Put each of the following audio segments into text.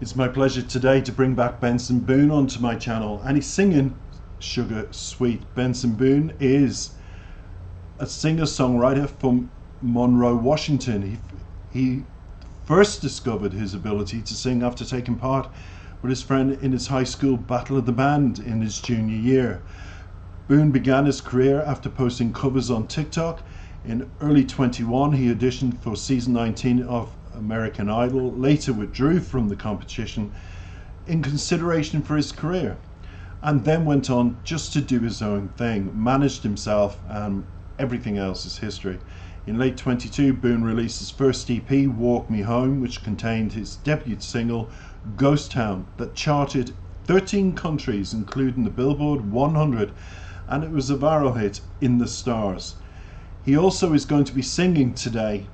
It's my pleasure today to bring back Benson Boone onto my channel, and he's singing Sugar Sweet. Benson Boone is a singer-songwriter from Monroe, Washington. He first discovered his ability to sing after taking part with his friend in his high school Battle of the Band in his junior year. Boone began his career after posting covers on TikTok. In early 21, he auditioned for season 19 of American Idol, later withdrew from the competition in consideration for his career, and then went on just to do his own thing, managed himself, and everything else is history. In late 22, Boone released his first EP, Walk Me Home, which contained his debut single, Ghost Town, that charted 13 countries, including the Billboard 100, and it was a viral hit in the stars. He also is going to be singing today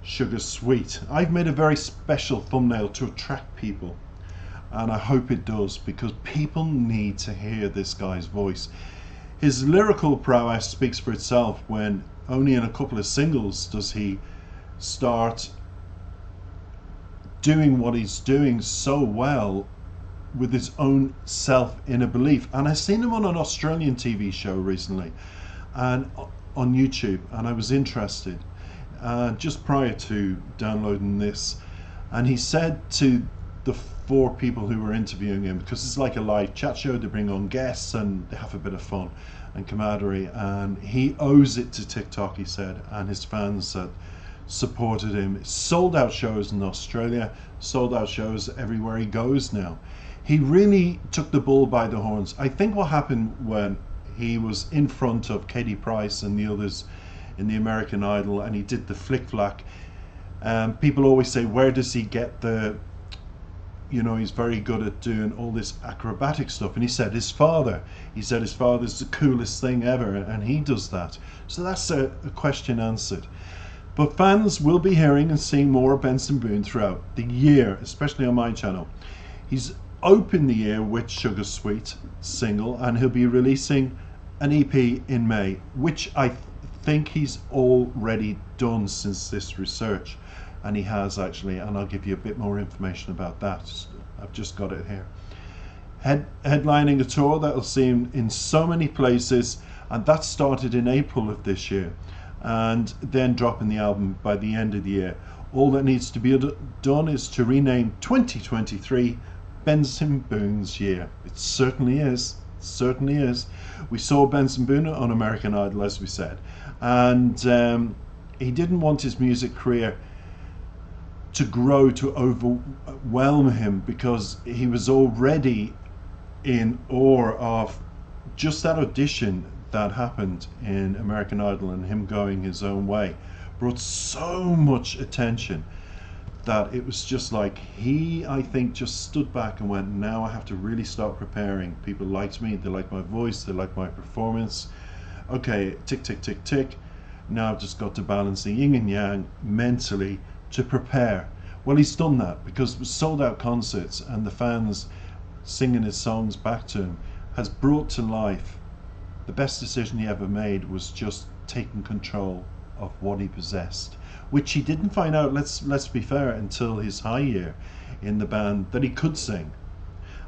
Sugar Sweet. I've made a very special thumbnail to attract people, and I hope it does, because people need to hear this guy's voice. His lyrical prowess speaks for itself when only in a couple of singles does he start doing what he's doing so well with his own self-inner belief. And I've seen him on an Australian TV show recently and on YouTube, and I was interested just prior to downloading this, and he said to the 4 people who were interviewing him, because it's like a live chat show, they bring on guests and they have a bit of fun and camaraderie, and he owes it to TikTok, he said, and his fans that supported him. Sold out shows in Australia, sold out shows everywhere he goes now. He really took the bull by the horns. I think what happened when he was in front of Katie Price and the others in the American Idol and he did the flick flack, people always say, where does he get the, he's very good at doing all this acrobatic stuff, and he said his father's the coolest thing ever, and he does that. So that's a question answered. But fans will be hearing and seeing more of Benson Boone throughout the year, especially on my channel. He's opened the year with Sugar Sweet single, and he'll be releasing an EP in May, which I think he's already done since this research, and he has actually, and I'll give you a bit more information about that. I've just got it here. Headlining a tour that will see him in so many places, and that started in April of this year, and then dropping the album by the end of the year. All that needs to be done is to rename 2023 Benson Boone's year. It certainly is. Certainly is. We saw Benson Boone on American Idol, as we said, and he didn't want his music career to grow to overwhelm him, because he was already in awe of just that audition that happened in American Idol, and him going his own way brought so much attention that it was just like he, I think, just stood back and went, now I have to really start preparing. People liked me, they liked my voice, they liked my performance. Okay, tick, tick, tick, tick. Now I've just got to balance the yin and yang mentally to prepare. Well, he's done that, because it was sold out concerts, and the fans singing his songs back to him has brought to life the best decision he ever made, was just taking control of what he possessed, which he didn't find out, let's be fair, until his high year in the band, that he could sing.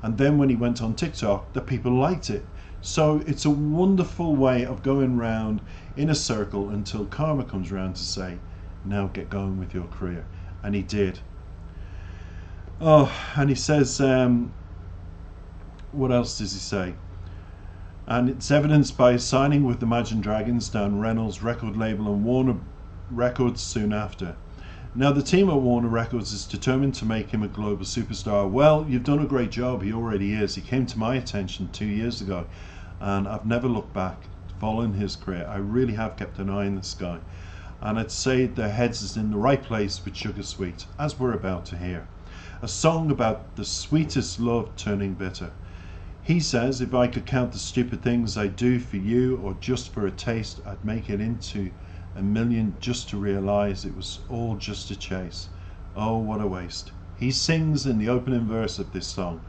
And then when he went on TikTok, the people liked it. So it's a wonderful way of going round in a circle until karma comes around to say, now get going with your career. And he did. Oh, and he says, what else does he say? And it's evidenced by his signing with Imagine Dragons, Dan Reynolds' record label, and Warner Records soon after. Now the team at Warner Records is determined to make him a global superstar. Well, you've done a great job, he already is. He came to my attention 2 years ago, and I've never looked back following his career. I really have kept an eye on this guy, and I'd say their heads is in the right place with Sugar Sweet, as we're about to hear. A song about the sweetest love turning bitter. He says, if I could count the stupid things I do for you, or just for a taste, I'd make it into a million just to realize it was all just a chase. Oh, what a waste. He sings in the opening verse of this song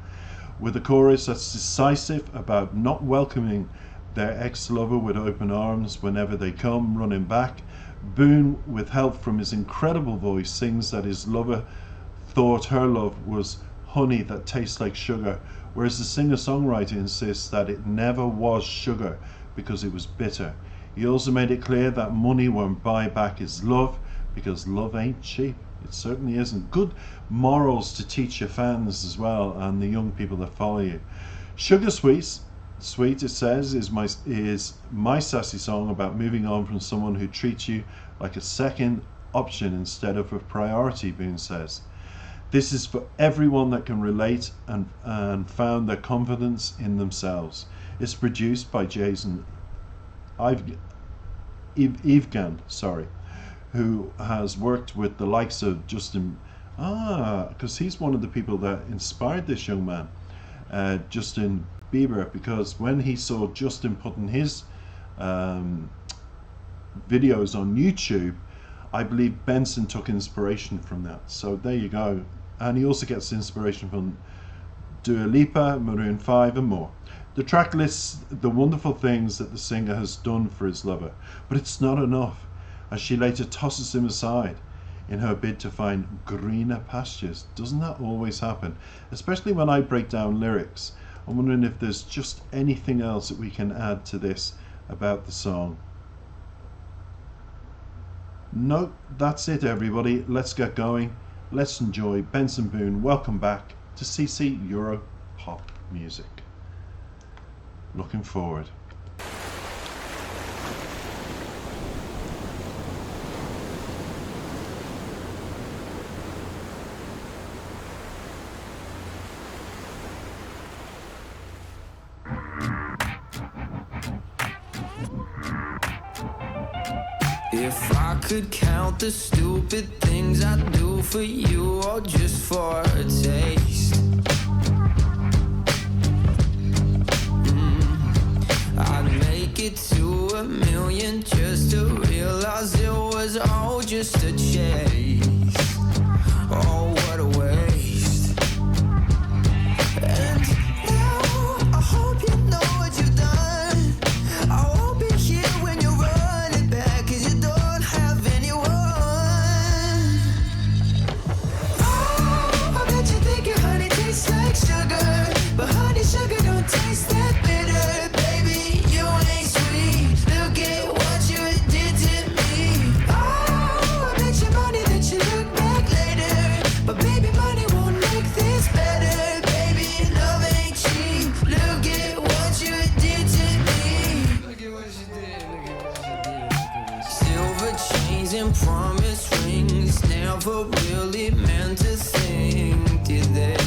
with a chorus that's decisive about not welcoming their ex-lover with open arms whenever they come running back. Boone, with help from his incredible voice, sings that his lover thought her love was honey that tastes like sugar, whereas the singer-songwriter insists that it never was sugar because it was bitter. He also made it clear that money won't buy back his love, because love ain't cheap. It certainly isn't. Good morals to teach your fans as well, and the young people that follow you. Sugar Sweet, it says, is my sassy song about moving on from someone who treats you like a second option instead of a priority, Boone says. This is for everyone that can relate and found their confidence in themselves. It's produced by Jason Evegan, who has worked with the likes of Justin, because he's one of the people that inspired this young man, Justin Bieber, because when he saw Justin putting his videos on YouTube, I believe Benson took inspiration from that. So there you go. And he also gets inspiration from Dua Lipa, Maroon 5 and more. The track lists the wonderful things that the singer has done for his lover, but it's not enough, as she later tosses him aside in her bid to find greener pastures. Doesn't that always happen? Especially when I break down lyrics. I'm wondering if there's just anything else that we can add to this about the song. No, that's it everybody. Let's get going. Let's enjoy Benson Boone. Welcome back to CC Euro Pop Music. Looking forward. If I could count the stupid things I do for you, or just for a taste, I'd make it to 1,000,000 just to realize it was all just a chase. Oh, what a waste. And now I hope you know what you've done. I won't be here when you're running back, 'cause you don't have anyone. Oh, I bet you think your honey tastes like sugar, but honey sugar don't taste that bitter. Baby, you ain't sweet. Look at what you did to me. Oh, I bet you money that you look back later, but baby, money won't make this better. Baby, love ain't cheap. Look at what you did to me. Look at what you did. Look at what you did. Silver chains and promise rings never really meant a thing, did they?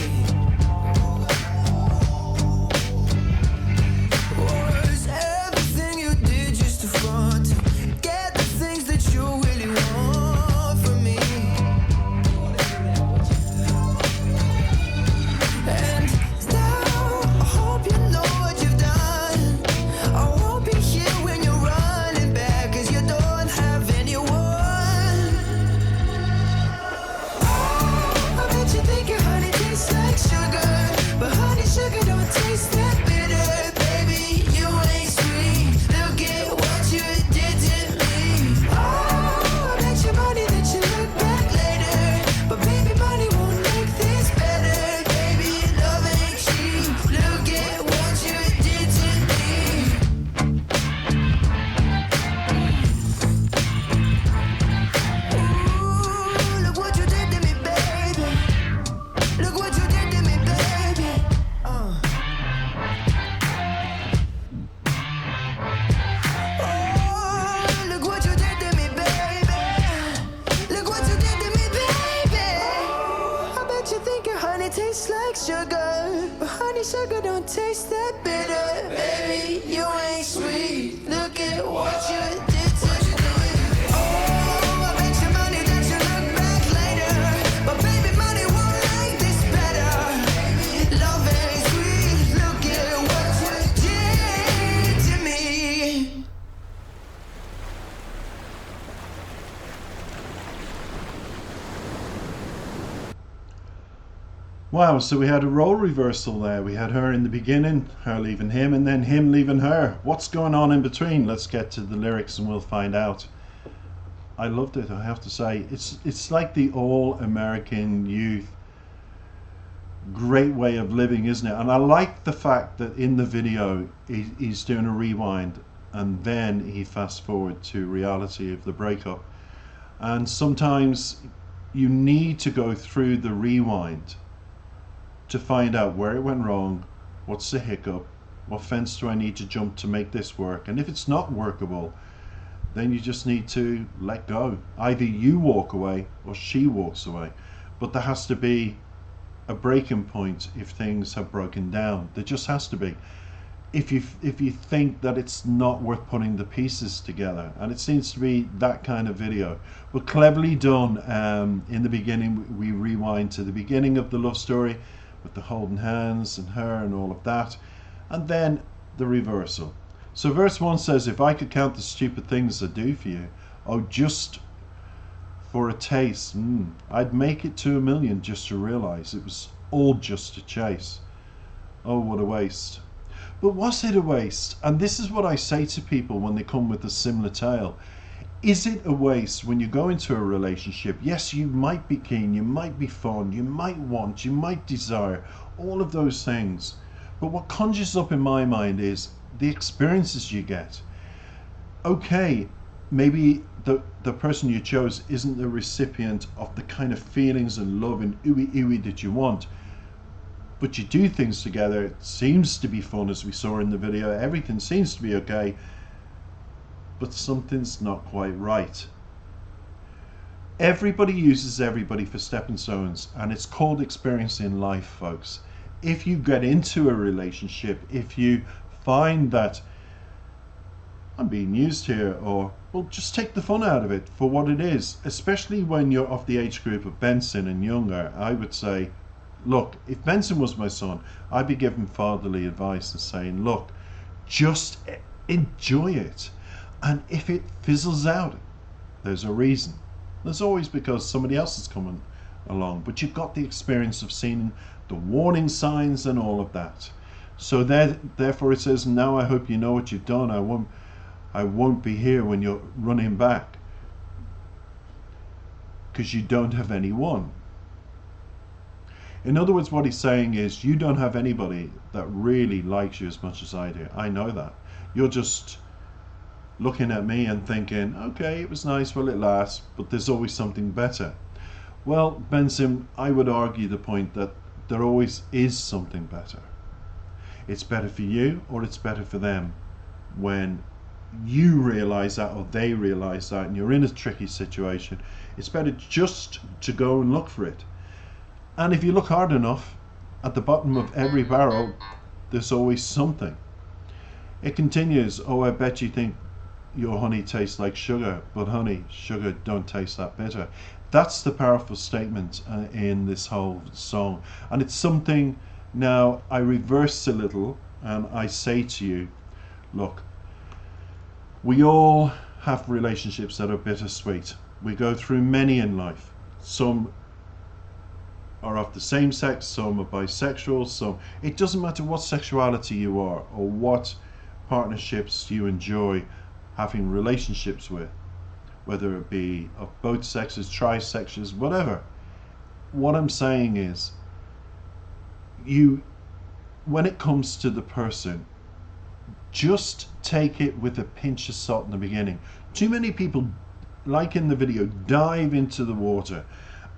Was everything you did just a front to get the things that you really want from me? And now I hope you know what you've done. I won't be here when you're running back, 'cause you don't have anyone. Oh, I bet you think your honey tastes like sugar, but honey sugar don't taste that bitter. Baby, you ain't sweet. Look at what you did to me. Oh, I bet you money that you look back later, but baby, money won't make this better. Baby, love ain't cheap. Look at what you did to me. Ooh, look what you did to me, baby. Look what you did to me, baby. Oh, look what you did to me, baby. Look what you did to me, baby. I bet you think your honey tastes like sugar, but honey sugar don't taste that bitter. Baby, you ain't sweet. Look at what you did to me. Oh, I bet you money that you look back later, but baby, money won't make this better. Love ain't sweet. Look at what you did to me. Wow, so we had a role reversal there. We had her in the beginning, her leaving him, and then him leaving her. What's going on in between? Let's get to the lyrics and we'll find out. I loved it, I have to say. It's like the all-American youth great way of living, isn't it? And I like the fact that in the video he's doing a rewind and then he fast forward to reality of the breakup. And sometimes you need to go through the rewind to find out where it went wrong, what's the hiccup, what fence do I need to jump to make this work, and if it's not workable, then you just need to let go. Either you walk away or she walks away, but there has to be a breaking point if things have broken down. There just has to be. If you think that it's not worth putting the pieces together, and it seems to be that kind of video, but cleverly done. In the beginning, we rewind to the beginning of the love story with the holding hands and her and all of that, and then the reversal. So verse 1 says, if I could count the stupid things I do for you, oh, just for a taste, I'd make it to 1,000,000 just to realize it was all just a chase. Oh, what a waste. But was it a waste? And this is what I say to people when they come with a similar tale. Is it a waste when you go into a relationship? Yes, you might be keen, you might be fond, you might want, you might desire, all of those things. But what conjures up in my mind is the experiences you get. Okay, maybe the person you chose isn't the recipient of the kind of feelings and love and ooey that you want, but you do things together. It seems to be fun, as we saw in the video. Everything seems to be okay, but something's not quite right. Everybody uses everybody for stepping stones, and it's called experiencing life, folks. If you get into a relationship, if you find that I'm being used here, or, well, just take the fun out of it for what it is, especially when you're of the age group of Benson and younger, I would say, look, if Benson was my son, I'd be giving fatherly advice and saying, look, just enjoy it. And if it fizzles out, there's a reason. There's always because somebody else is coming along, but you've got the experience of seeing the warning signs and all of that. So therefore it says, now I hope you know what you've done. I won't be here when you're running back, because you don't have anyone. In other words, what he's saying is, you don't have anybody that really likes you as much as I do. I know that. You're just looking at me and thinking, okay, it was nice while it lasts, but there's always something better. Well, Benson, I would argue the point that there always is something better. It's better for you, or it's better for them. When you realize that, or they realize that, and you're in a tricky situation, it's better just to go and look for it. And if you look hard enough, at the bottom of every barrel, there's always something. It continues, oh, I bet you think your honey tastes like sugar, but honey, sugar don't taste that bitter. That's the powerful statement in this whole song. And it's something, now I reverse a little and I say to you, look, we all have relationships that are bittersweet. We go through many in life. Some are of the same sex, some are bisexual, some, it doesn't matter what sexuality you are or what partnerships you enjoy having relationships with, whether it be of both sexes, trisexes, whatever. What I'm saying is, when it comes to the person, just take it with a pinch of salt in the beginning. Too many people, like in the video, dive into the water,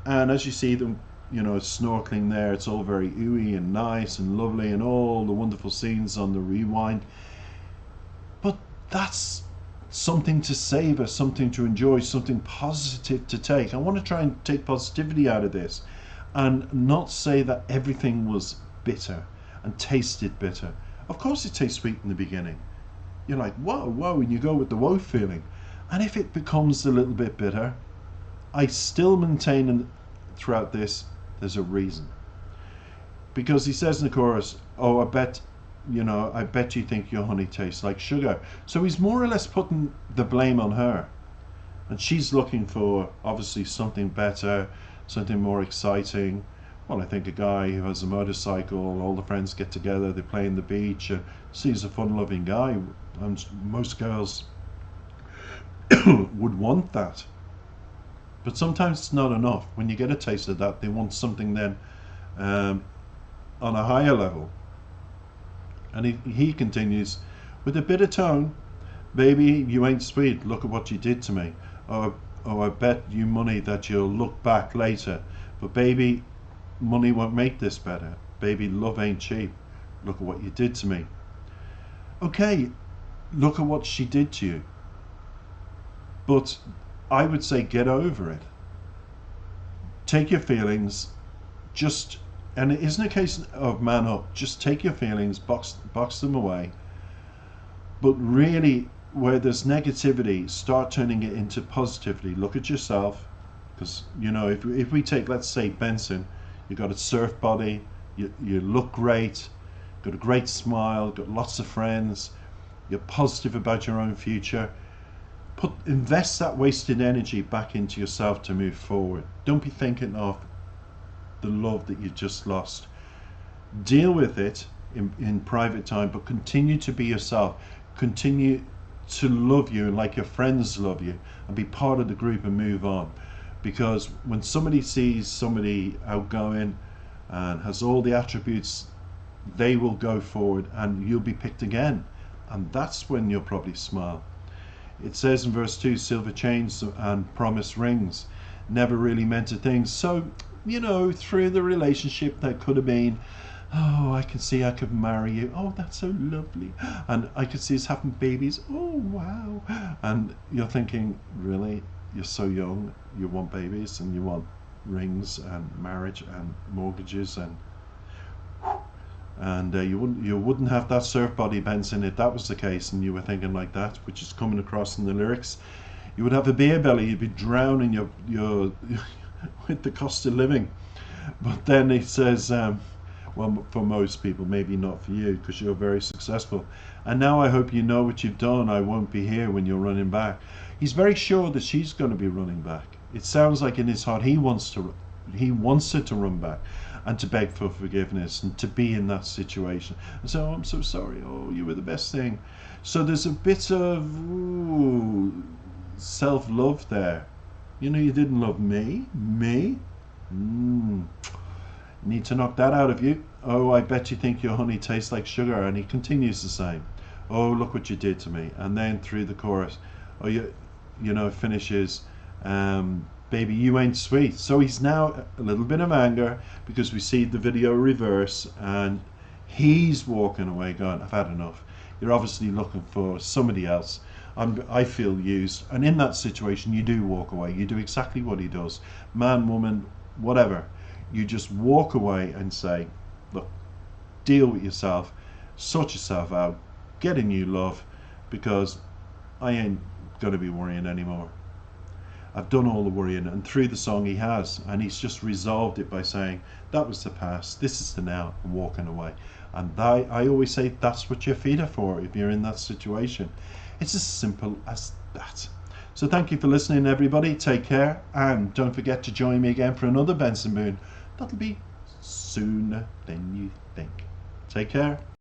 and as you see them, you know, snorkeling there, it's all very ooey and nice and lovely and all the wonderful scenes on the rewind. But that's something to savor, something to enjoy, something positive to take. I want to try and take positivity out of this and not say that everything was bitter and tasted bitter. Of course it tastes sweet in the beginning. You're like, whoa, and you go with the whoa feeling. And if it becomes a little bit bitter, I still maintain throughout this, there's a reason. Because he says in the chorus, oh, I bet you think your honey tastes like sugar. So he's more or less putting the blame on her. And she's looking for, obviously, something better, something more exciting. Well, I think a guy who has a motorcycle, all the friends get together, they play on the beach, and sees a fun-loving guy. And most girls would want that. But sometimes it's not enough. When you get a taste of that, they want something then on a higher level. And he continues with a bit of tone. Baby, you ain't sweet. Look at what you did to me. Oh, I bet you money that you'll look back later. But baby, money won't make this better. Baby, love ain't cheap. Look at what you did to me. Okay, look at what she did to you. But I would say get over it. Take your feelings, and it isn't a case of man up, just take your feelings, box them away. But really, where there's negativity, start turning it into positivity. Look at yourself, because if we take, let's say, Benson, you got a surf body, you look great, got a great smile, got lots of friends, you're positive about your own future. Invest that wasted energy back into yourself to move forward. Don't be thinking of the love that you just lost. Deal with it in private time, but continue to be yourself. Continue to love you and like your friends love you, and be part of the group and move on. Because when somebody sees somebody outgoing and has all the attributes, they will go forward and you'll be picked again. And that's when you'll probably smile. It says in verse 2, silver chains and promise rings never really meant a thing. So, through the relationship that could have been, oh, I can see I could marry you. Oh, that's so lovely. And I could see us having babies. Oh, wow. And you're thinking, really? You're so young. You want babies and you want rings and marriage and mortgages and you wouldn't have that surf body, Benson, if that was the case and you were thinking like that, which is coming across in the lyrics. You would have a beer belly. You'd be drowning your with the cost of living. But then it says, well, for most people, maybe not for you, because you're very successful. And now I hope you know what you've done. I won't be here when you're running back. He's very sure that she's going to be running back. It sounds like in his heart he wants her to run back and to beg for forgiveness and to be in that situation. And so, I'm so sorry. Oh, you were the best thing. So there's a bit of self-love there. You didn't love me. Need to knock that out of you. Oh, I bet you think your honey tastes like sugar. And he continues the same. Oh, look what you did to me. And then through the chorus, finishes, baby, you ain't sweet. So he's now a little bit of anger because we see the video reverse and he's walking away going, I've had enough. You're obviously looking for somebody else. I feel used. And in that situation, you do walk away. You do exactly what he does. Man, woman, whatever. You just walk away and say, look, deal with yourself, sort yourself out, get a new love, because I ain't going to be worrying anymore. I've done all the worrying. And through the song he has, and he's just resolved it by saying, that was the past, this is the now, and walking away. And I always say that's what your feet are for if you're in that situation. It's as simple as that. So thank you for listening, everybody. Take care, and don't forget to join me again for another Benson Boone. That'll be sooner than you think. Take care.